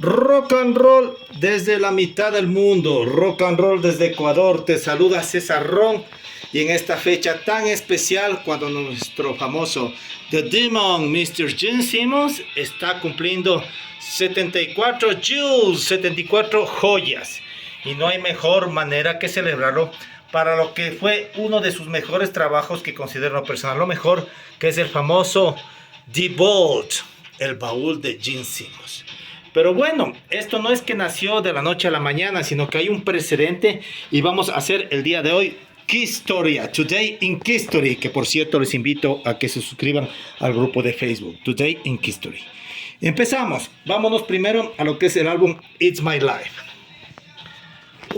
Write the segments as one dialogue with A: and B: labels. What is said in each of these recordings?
A: Rock and roll desde la mitad del mundo, rock and roll desde Ecuador, te saluda César Ron y en esta fecha tan especial cuando nuestro famoso The Demon Mr. Gene Simmons está cumpliendo 74 jewels, 74 joyas, y no hay mejor manera que celebrarlo para lo que fue uno de sus mejores trabajos, que considero personal lo mejor, que es el famoso The Vault, el baúl de Gene Simmons. Pero bueno, esto no es que nació de la noche a la mañana, sino que hay un precedente y vamos a hacer el día de hoy Keystoria, Today in Keystory, que por cierto les invito a que se suscriban al grupo de Facebook, Today in Keystory. Empezamos, vámonos primero a lo que es el álbum It's My Life.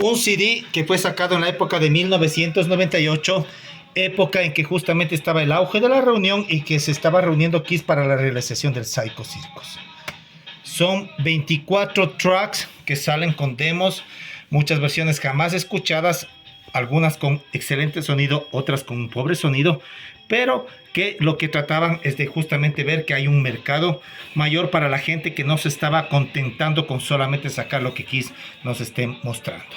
A: Un CD que fue sacado en la época de 1998, época en que justamente estaba el auge de la reunión y que se estaba reuniendo Kiss para la realización del Psycho Circus. Son 24 tracks que salen con demos, muchas versiones jamás escuchadas, algunas con excelente sonido, otras con un pobre sonido, pero que lo que trataban es de justamente ver que hay un mercado mayor para la gente que no se estaba contentando con solamente sacar lo que Kiss nos esté mostrando.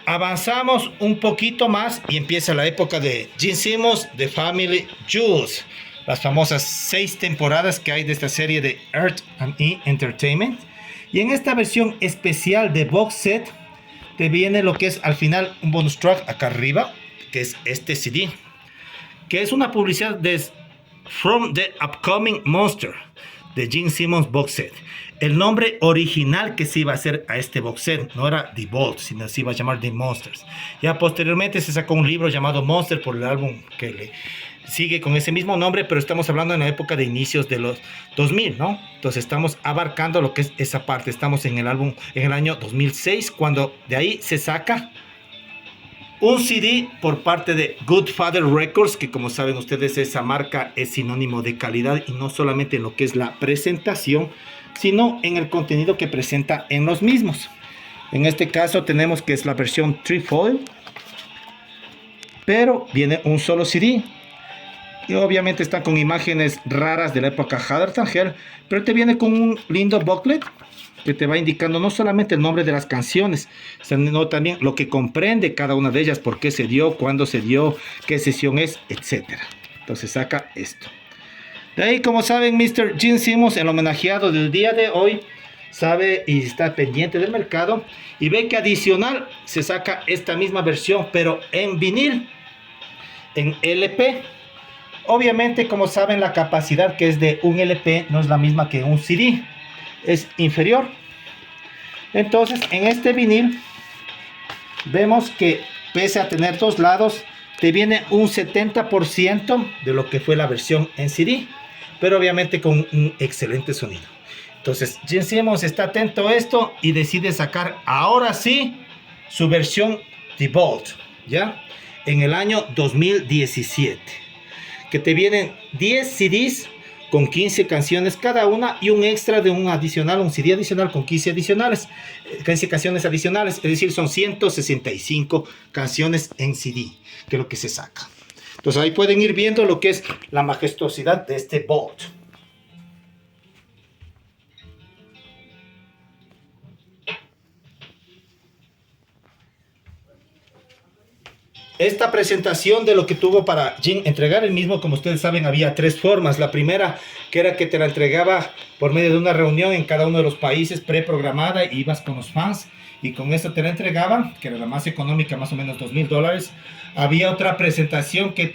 A: Avanzamos un poquito más y empieza la época de Gene Simmons, The Family Jewels, las famosas 6 temporadas que hay de esta serie de Earth and E Entertainment. Y en esta versión especial de box set te viene lo que es al final un bonus track acá arriba, que es este CD, que es una publicidad de From the Upcoming Monster de Gene Simmons box set. El nombre original que se iba a hacer a este box set no era The Vault, sino se iba a llamar The Monsters. Ya posteriormente se sacó un libro llamado Monster por el álbum que le sigue con ese mismo nombre, pero estamos hablando en la época de inicios de los 2000, ¿no? Entonces estamos abarcando lo que es esa parte. Estamos en el álbum en el año 2006, cuando de ahí se saca un CD por parte de Good Father Records, que como saben ustedes, esa marca es sinónimo de calidad, y no solamente en lo que es la presentación, sino en el contenido que presenta en los mismos. En este caso tenemos que es la versión Trefoil, pero viene un solo CD. Y obviamente está con imágenes raras de la época Harder Than Hell, pero te viene con un lindo booklet que te va indicando no solamente el nombre de las canciones, sino también lo que comprende cada una de ellas, por qué se dio, cuándo se dio, qué sesión es, etc. Entonces saca esto. De ahí, como saben, Mr. Gene Simmons, el homenajeado del día de hoy, sabe y está pendiente del mercado y ve que adicional se saca esta misma versión, pero en vinil, en LP. Obviamente, como saben, la capacidad que es de un LP no es la misma que un CD, es inferior. Entonces, en este vinil vemos que pese a tener dos lados, te viene un 70% de lo que fue la versión en CD, pero obviamente con un excelente sonido. Entonces, Gene Simmons está atento a esto y decide sacar ahora sí su versión The Vault, ¿ya? En el año 2017. Que te vienen 10 CDs con 15 canciones cada una y un extra de un adicional, un CD adicional con 15 canciones adicionales, es decir, son 165 canciones en CD, que es lo que se saca. Entonces ahí pueden ir viendo lo que es la majestuosidad de este Vault. Esta presentación de lo que tuvo para Gene entregar el mismo, como ustedes saben, había 3 formas. La primera, que era que te la entregaba por medio de una reunión en cada uno de los países preprogramada, y ibas con los fans y con esto te la entregaban, que era la más económica, más o menos $2,000. Había otra presentación que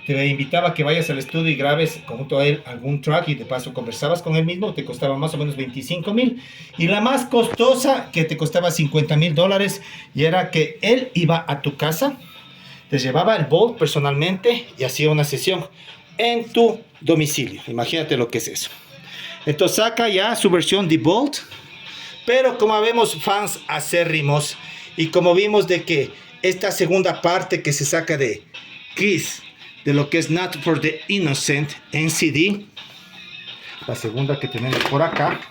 A: te invitaba a que vayas al estudio y grabes junto a él algún track y de paso conversabas con él mismo, te costaba más o menos $25,000. Y la más costosa, que te costaba $50,000, y era que él iba a tu casa, te llevaba el Vault personalmente y hacía una sesión en tu domicilio. Imagínate lo que es eso. Entonces saca ya su versión The Vault, pero como vemos fans acérrimos, y como vimos de que esta segunda parte que se saca de Kiss, de lo que es Not for the Innocent en CD, la segunda que tenemos por acá,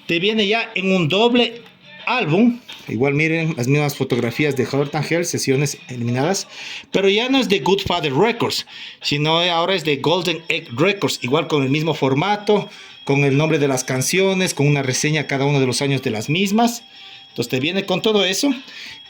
A: te viene ya en un doble álbum, igual miren las mismas fotografías de Heather Tangel, sesiones eliminadas, pero ya no es de Good Father Records, sino ahora es de Golden Egg Records, igual con el mismo formato, con el nombre de las canciones, con una reseña cada uno de los años de las mismas. Entonces te viene con todo eso.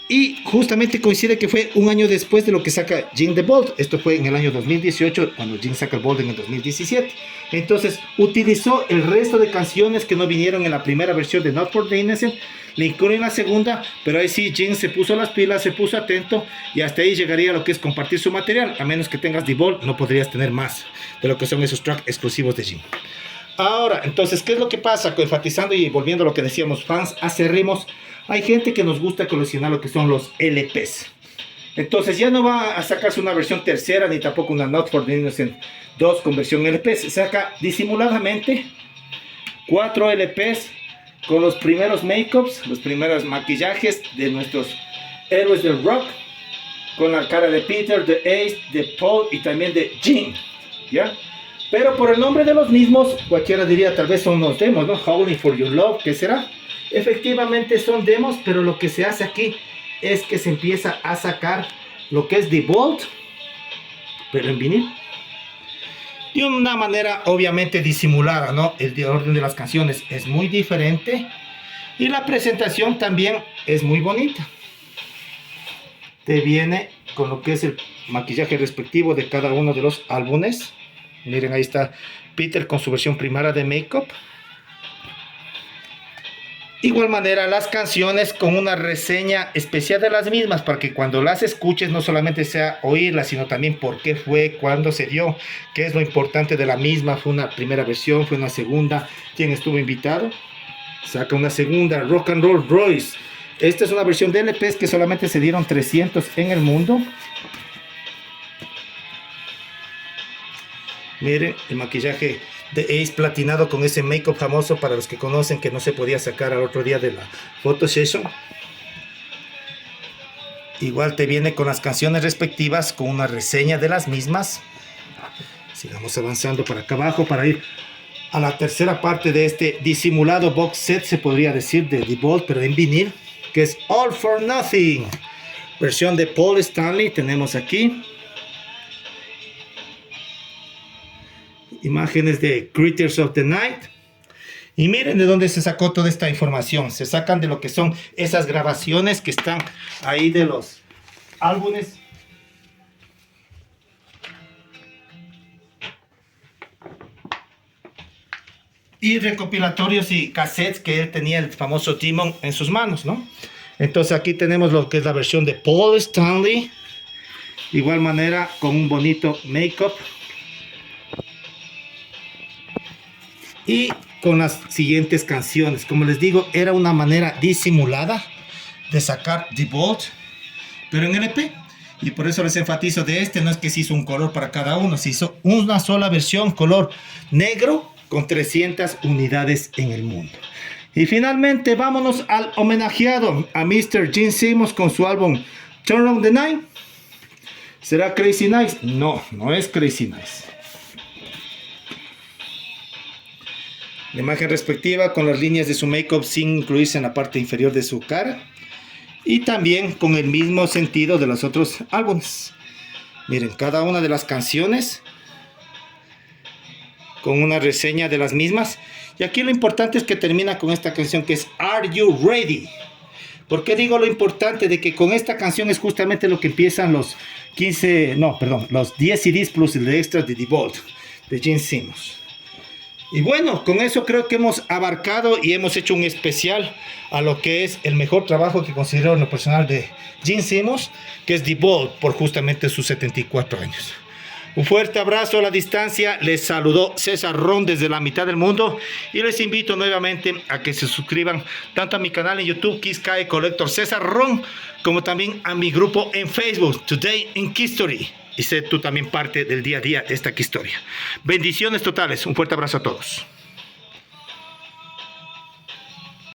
A: Y justamente coincide que fue un año después de lo que saca Gene the Bold. Esto fue en el año 2018, cuando Gene saca el Bold en el 2017. Entonces utilizó el resto de canciones que no vinieron en la primera versión de Not for the Innocent, le incluyó en la segunda, pero ahí sí Gene se puso las pilas, se puso atento, y hasta ahí llegaría lo que es compartir su material. A menos que tengas The Bold, no podrías tener más de lo que son esos tracks exclusivos de Gene. Ahora, entonces, ¿qué es lo que pasa? Enfatizando y volviendo a lo que decíamos, fans acérrimos, hay gente que nos gusta coleccionar lo que son los LPs. Entonces ya no va a sacarse una versión tercera, ni tampoco una Not for the Innocent 2 con versión LP. Se saca disimuladamente 4 LPs con los primeros make-ups, los primeros maquillajes de nuestros héroes del rock, con la cara de Peter, de Ace, de Paul y también de Gene, ¿ya? Pero por el nombre de los mismos, cualquiera diría tal vez son unos demos, ¿no? Howling for Your Love, ¿qué será? Efectivamente son demos, pero lo que se hace aquí es que se empieza a sacar lo que es The Vault, pero en vinil. De una manera obviamente disimulada, ¿no? El orden de las canciones es muy diferente y la presentación también es muy bonita. Te viene con lo que es el maquillaje respectivo de cada uno de los álbumes. Miren, ahí está Peter con su versión primaria de make-up. Igual manera las canciones con una reseña especial de las mismas, para que cuando las escuches no solamente sea oírlas, sino también por qué fue, cuándo se dio, qué es lo importante de la misma. Fue una primera versión, fue una segunda, quién estuvo invitado. Saca una segunda, Rock and Roll Royce. Esta es una versión de LPs que solamente se dieron 300 en el mundo. Miren el maquillaje de Ace platinado con ese make-up famoso para los que conocen, que no se podía sacar al otro día de la photo session. Igual te viene con las canciones respectivas, con una reseña de las mismas. Sigamos avanzando para acá abajo para ir a la tercera parte de este disimulado box set, se podría decir, de The Vault, pero en vinil, que es All for Nothing, versión de Paul Stanley. Tenemos aquí imágenes de Critters of the Night. Y miren de dónde se sacó toda esta información. Se sacan de lo que son esas grabaciones que están ahí de los álbumes. Y recopilatorios y cassettes que él tenía, el famoso Timon, en sus manos, ¿no? Entonces aquí tenemos lo que es la versión de Paul Stanley. De igual manera con un bonito make-up. Y con las siguientes canciones, como les digo, era una manera disimulada de sacar The Vault, pero en LP. Y por eso les enfatizo de este, no es que se hizo un color para cada uno, se hizo una sola versión, color negro, con 300 unidades en el mundo. Y finalmente vámonos al homenajeado, a Mr. Gene Simmons con su álbum Turn on the Night. ¿Será Crazy Nice? No, no es Crazy Nice. La imagen respectiva con las líneas de su make-up sin incluirse en la parte inferior de su cara. Y también con el mismo sentido de los otros álbumes. Miren, cada una de las canciones con una reseña de las mismas. Y aquí lo importante es que termina con esta canción que es Are You Ready? ¿Por qué digo lo importante? De que con esta canción es justamente lo que empiezan los 10 CDs plus el de extras de The Vault de Gene Simmons. Y bueno, con eso creo que hemos abarcado y hemos hecho un especial a lo que es el mejor trabajo que considero en lo personal de Gene Simmons, que es The Vault, por justamente sus 74 años. Un fuerte abrazo a la distancia, les saludó César Ron desde la mitad del mundo y les invito nuevamente a que se suscriban tanto a mi canal en YouTube, Key Sky Collector César Ron, como también a mi grupo en Facebook, Today in Key Story. Y sé tú también parte del día a día de esta historia. Bendiciones totales. Un fuerte abrazo a todos.